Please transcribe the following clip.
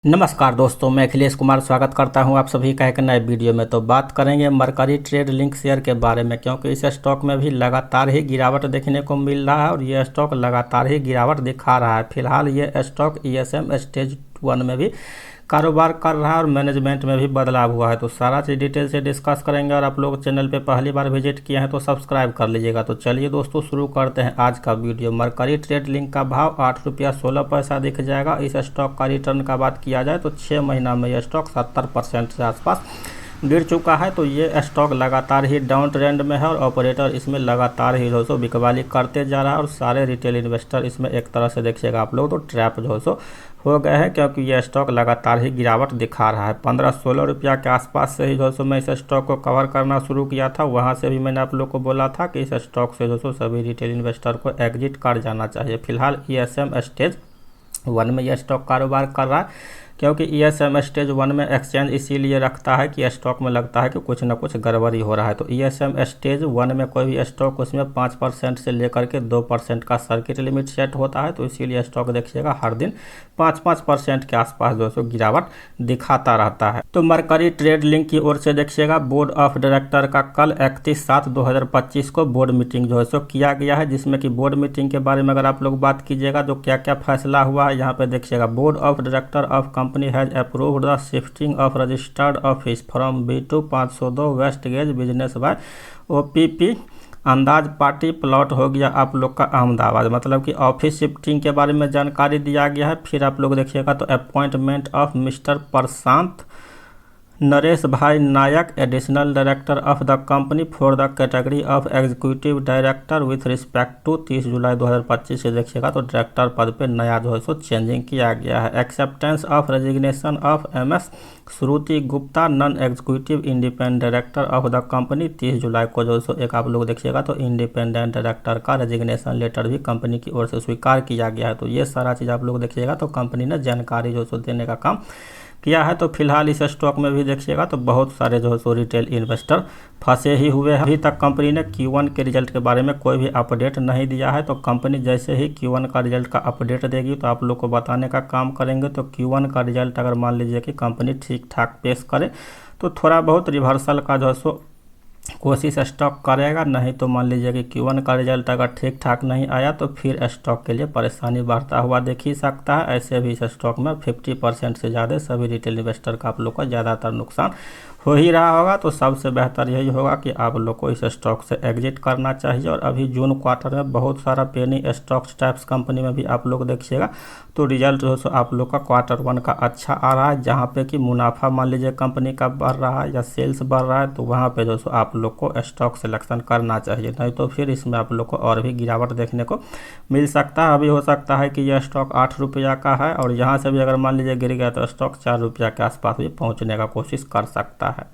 नमस्कार दोस्तों, मैं अखिलेश कुमार स्वागत करता हूं आप सभी का एक नए वीडियो में। तो बात करेंगे मरकरी ट्रेड लिंक शेयर के बारे में, क्योंकि इस स्टॉक में भी लगातार ही गिरावट देखने को मिल रहा है और ये स्टॉक लगातार ही गिरावट दिखा रहा है। फिलहाल ये स्टॉक ईएसएम स्टेज 1 में भी कारोबार कर रहा है और मैनेजमेंट में भी बदलाव हुआ है। तो सारा चीज़ डिटेल से डिस्कस करेंगे और आप लोग चैनल पे पहली बार विजिट किए हैं तो सब्सक्राइब कर लीजिएगा। तो चलिए दोस्तों, शुरू करते हैं आज का वीडियो। मरकरी ट्रेड लिंक का भाव 8 रुपया 16 पैसा दिख जाएगा। इस स्टॉक का रिटर्न का बात किया जाए तो 6 महीना में यह स्टॉक 70% से आसपास गिर चुका है। तो ये स्टॉक लगातार ही डाउन ट्रेंड में है और ऑपरेटर इसमें लगातार ही जो सो बिकवाली करते जा रहा है और सारे रिटेल इन्वेस्टर इसमें एक तरह से देखिएगा आप लोग तो ट्रैप जो सो हो गए हैं, क्योंकि यह स्टॉक लगातार ही गिरावट दिखा रहा है। 15-16 रुपया के आसपास से ही जो सो मैं इस स्टॉक को कवर करना शुरू किया था। वहां से भी मैंने आप लोग को बोला था कि इस स्टॉक से जो सो सभी रिटेल इन्वेस्टर को एग्जिट कर जाना चाहिए। फिलहाल ईएसएम स्टेज 1 में यह स्टॉक कारोबार कर रहा है, क्योंकि ईएसएम स्टेज 1 में एक्सचेंज इसीलिए रखता है कि स्टॉक में लगता है कि कुछ ना कुछ गड़बड़ी हो रहा है। तो ईएसएम स्टेज 1 में कोई भी स्टॉक उसमें 5% से लेकर के 2% का सर्किट लिमिट सेट होता है। तो इसीलिए स्टॉक देखिएगा हर दिन 5-5% के आसपास जो सो गिरावट दिखाता रहता है। तो मरकरी ट्रेड लिंक की ओर से देखिएगा बोर्ड ऑफ डायरेक्टर का कल 31/7/2025 को बोर्ड मीटिंग जो है सो किया गया है, जिसमें कि बोर्ड मीटिंग के बारे में अगर आप लोग बात कीजिएगा तो क्या क्या फैसला हुआ है यहाँ पे देखिएगा। Board of director of company has approved the shifting of registered office from B2 502 west gate business bay OPP Andaz party plot हो गया आप लोग का अहमदाबाद। मतलब कि ऑफिस शिफ्टिंग के बारे में जानकारी दिया गया है। फिर आप लोग देखिएगा तो appointment of mister Prashant Naresh bhai Nayak additional director of the company for the category of executive director with respect to 30 जुलाई 2025 से देखिएगा तो डायरेक्टर पद पे नया जो है सो चेंजिंग किया गया है। Acceptance of resignation of MS Shruti Gupta non executive independent director of the company 30 जुलाई को जो सो एक आप लोग देखिएगा तो इंडिपेंडेंट डायरेक्टर का रेजिग्नेशन लेटर भी कंपनी की ओर से स्वीकार किया गया है। तो ये सारा चीज़ आप लोग देखिएगा तो कंपनी ने जानकारी जो सो देने का काम किया है। तो फिलहाल इस स्टॉक में भी देखिएगा तो बहुत सारे जो है सो रिटेल इन्वेस्टर फंसे ही हुए हैं। अभी तक कंपनी ने Q1 के रिजल्ट के बारे में कोई भी अपडेट नहीं दिया है। तो कंपनी जैसे ही Q1 का रिजल्ट का अपडेट देगी तो आप लोग को बताने का काम करेंगे। तो Q1 का रिजल्ट अगर मान लीजिए कि कंपनी ठीक ठाक पेश करे तो थोड़ा बहुत रिवर्सल का जो है सो कोशिश स्टॉक करेगा, नहीं तो मान लीजिए कि Q1 का रिजल्ट अगर ठीक ठाक नहीं आया तो फिर स्टॉक के लिए परेशानी बढ़ता हुआ देख ही सकता है। ऐसे भी इस स्टॉक में 50% से ज़्यादा सभी रिटेल इन्वेस्टर का आप लोग का ज़्यादातर नुकसान हो ही रहा होगा। तो सबसे बेहतर यही होगा कि आप लोग को इस स्टॉक से एग्जिट करना चाहिए। और अभी जून क्वार्टर में बहुत सारा पेनी स्टॉक्स टाइप्स कंपनी में भी आप लोग देखिएगा तो रिजल्ट जो है आप लोग का Q1 का अच्छा आ रहा है, जहाँ पे कि मुनाफा मान लीजिए कंपनी का बढ़ रहा है या सेल्स बढ़ रहा है। तो वहाँ पे जो आप लोग को स्टॉक सिलेक्शन करना चाहिए, नहीं तो फिर इसमें आप लोग को और भी गिरावट देखने को मिल सकता है। अभी हो सकता है कि यह स्टॉक 8 रुपया का है और यहाँ से भी अगर मान लीजिए गिर गया तो स्टॉक 4 रुपया के आसपास भी पहुँचने का कोशिश कर सकता है।